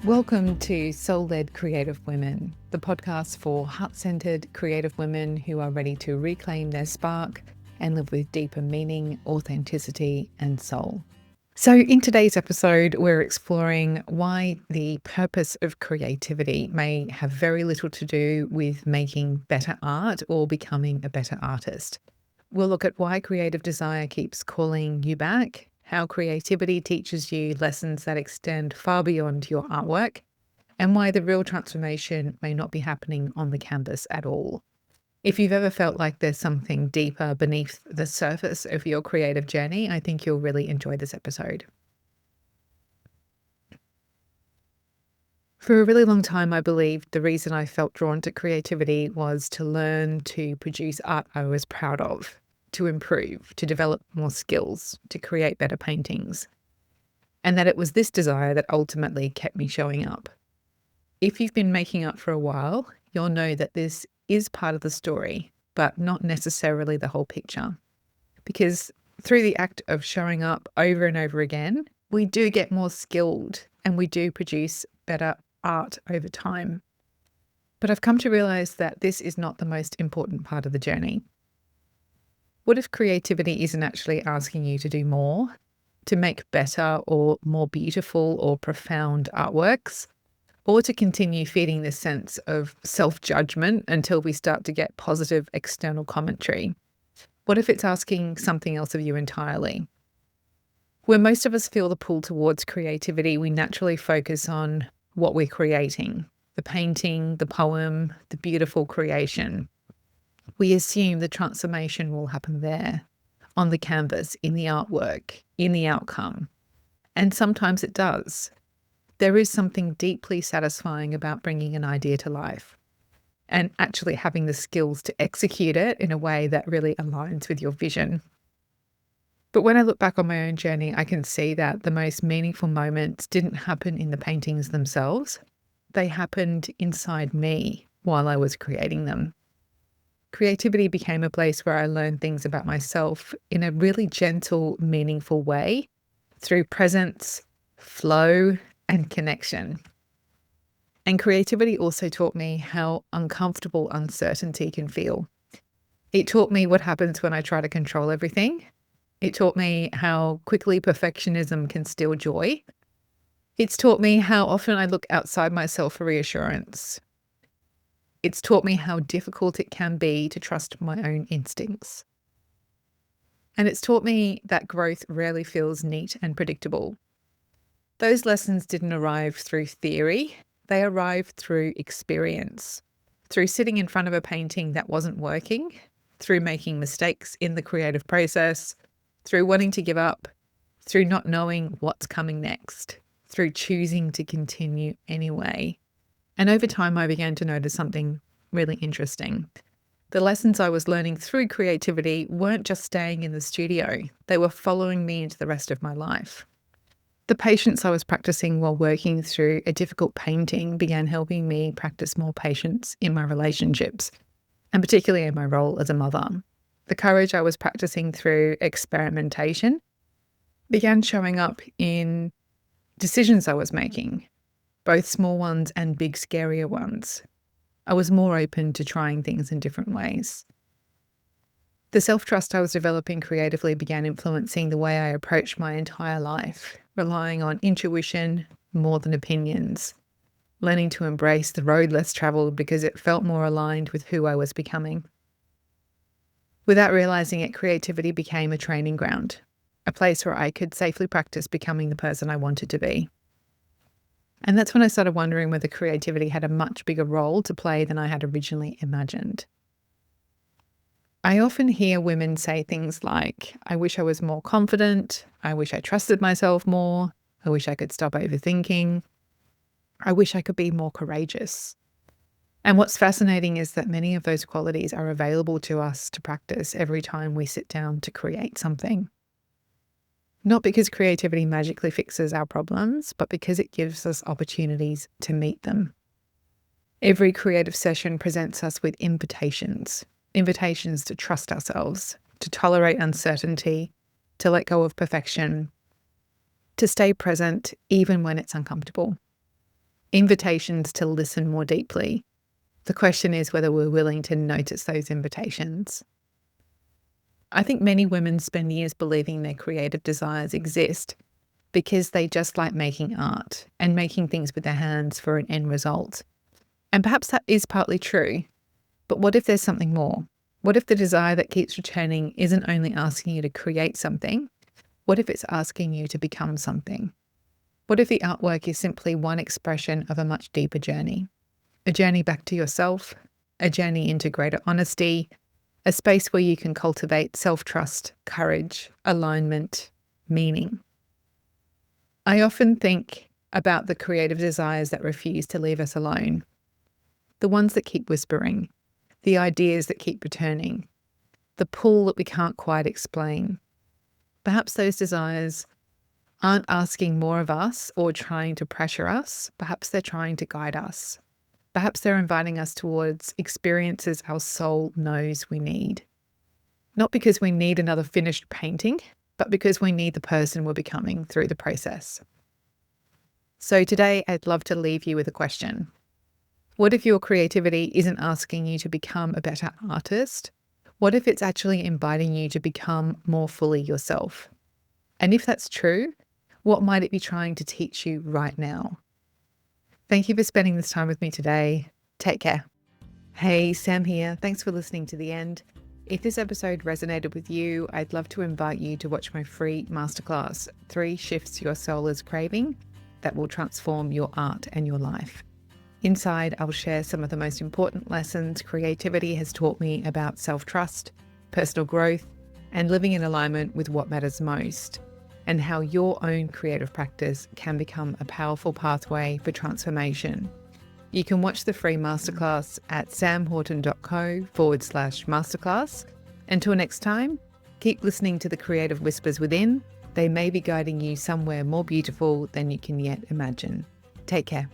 Welcome to Soul-Led Creative Women, the podcast for heart-centered creative women who are ready to reclaim their spark and live with deeper meaning, authenticity, and soul. So in today's episode, we're exploring why the purpose of creativity may have very little to do with making better art or becoming a better artist. We'll look at why creative desire keeps calling you back, how creativity teaches you lessons that extend far beyond your artwork, and why the real transformation may not be happening on the canvas at all. If you've ever felt like there's something deeper beneath the surface of your creative journey, I think you'll really enjoy this episode. For a really long time, I believed the reason I felt drawn to creativity was to learn to produce art I was proud of, to improve, to develop more skills, to create better paintings, and that it was this desire that ultimately kept me showing up. If you've been making art for a while, you'll know that this is part of the story, but not necessarily the whole picture. Because through the act of showing up over and over again, we do get more skilled and we do produce better art over time. But I've come to realize that this is not the most important part of the journey. What if creativity isn't actually asking you to do more, to make better or more beautiful or profound artworks, or to continue feeding this sense of self-judgment until we start to get positive external commentary? What if it's asking something else of you entirely? When most of us feel the pull towards creativity, we naturally focus on what we're creating, the painting, the poem, the beautiful creation. We assume the transformation will happen there, on the canvas, in the artwork, in the outcome. And sometimes it does. There is something deeply satisfying about bringing an idea to life and actually having the skills to execute it in a way that really aligns with your vision. But when I look back on my own journey, I can see that the most meaningful moments didn't happen in the paintings themselves. They happened inside me while I was creating them. Creativity became a place where I learned things about myself in a really gentle, meaningful way through presence, flow, and connection. And creativity also taught me how uncomfortable uncertainty can feel. It taught me what happens when I try to control everything. It taught me how quickly perfectionism can steal joy. It's taught me how often I look outside myself for reassurance. It's taught me how difficult it can be to trust my own instincts. And it's taught me that growth rarely feels neat and predictable. Those lessons didn't arrive through theory. They arrived through experience, through sitting in front of a painting that wasn't working, through making mistakes in the creative process, through wanting to give up, through not knowing what's coming next, through choosing to continue anyway. And over time, I began to notice something really interesting. The lessons I was learning through creativity weren't just staying in the studio. They were following me into the rest of my life. The patience I was practicing while working through a difficult painting began helping me practice more patience in my relationships, and particularly in my role as a mother. The courage I was practicing through experimentation began showing up in decisions I was making, both small ones and big, scarier ones. I was more open to trying things in different ways. The self-trust I was developing creatively began influencing the way I approached my entire life, relying on intuition more than opinions, learning to embrace the road less traveled because it felt more aligned with who I was becoming. Without realizing it, creativity became a training ground, a place where I could safely practice becoming the person I wanted to be. And that's when I started wondering whether creativity had a much bigger role to play than I had originally imagined. I often hear women say things like, I wish I was more confident, I wish I trusted myself more, I wish I could stop overthinking, I wish I could be more courageous. And what's fascinating is that many of those qualities are available to us to practice every time we sit down to create something. Not because creativity magically fixes our problems, but because it gives us opportunities to meet them. Every creative session presents us with invitations to trust ourselves, to tolerate uncertainty, to let go of perfection, to stay present even when it's uncomfortable. invitations to listen more deeply. The question is whether we're willing to notice those invitations. I think many women spend years believing their creative desires exist because they just like making art and making things with their hands for an end result. And perhaps that is partly true. But what if there's something more? What if the desire that keeps returning isn't only asking you to create something? What if it's asking you to become something? What if the artwork is simply one expression of a much deeper journey? A journey back to yourself, a journey into greater honesty, a space where you can cultivate self-trust, courage, alignment, meaning. I often think about the creative desires that refuse to leave us alone, the ones that keep whispering, the ideas that keep returning, the pull that we can't quite explain. Perhaps those desires aren't asking more of us or trying to pressure us. Perhaps they're trying to guide us. Perhaps they're inviting us towards experiences our soul knows we need. Not because we need another finished painting, but because we need the person we're becoming through the process. So today, I'd love to leave you with a question. What if your creativity isn't asking you to become a better artist? What if it's actually inviting you to become more fully yourself? And if that's true, what might it be trying to teach you right now? Thank you for spending this time with me today. Take care. Hey, Sam here. Thanks for listening to the end. If this episode resonated with you, I'd love to invite you to watch my free masterclass, 3 Shifts Your Soul is Craving, that will transform your art and your life. Inside, I'll share some of the most important lessons creativity has taught me about self-trust, personal growth, and living in alignment with what matters most, and how your own creative practice can become a powerful pathway for transformation. You can watch the free masterclass at samhorton.co/masterclass. Until next time, keep listening to the creative whispers within. They may be guiding you somewhere more beautiful than you can yet imagine. Take care.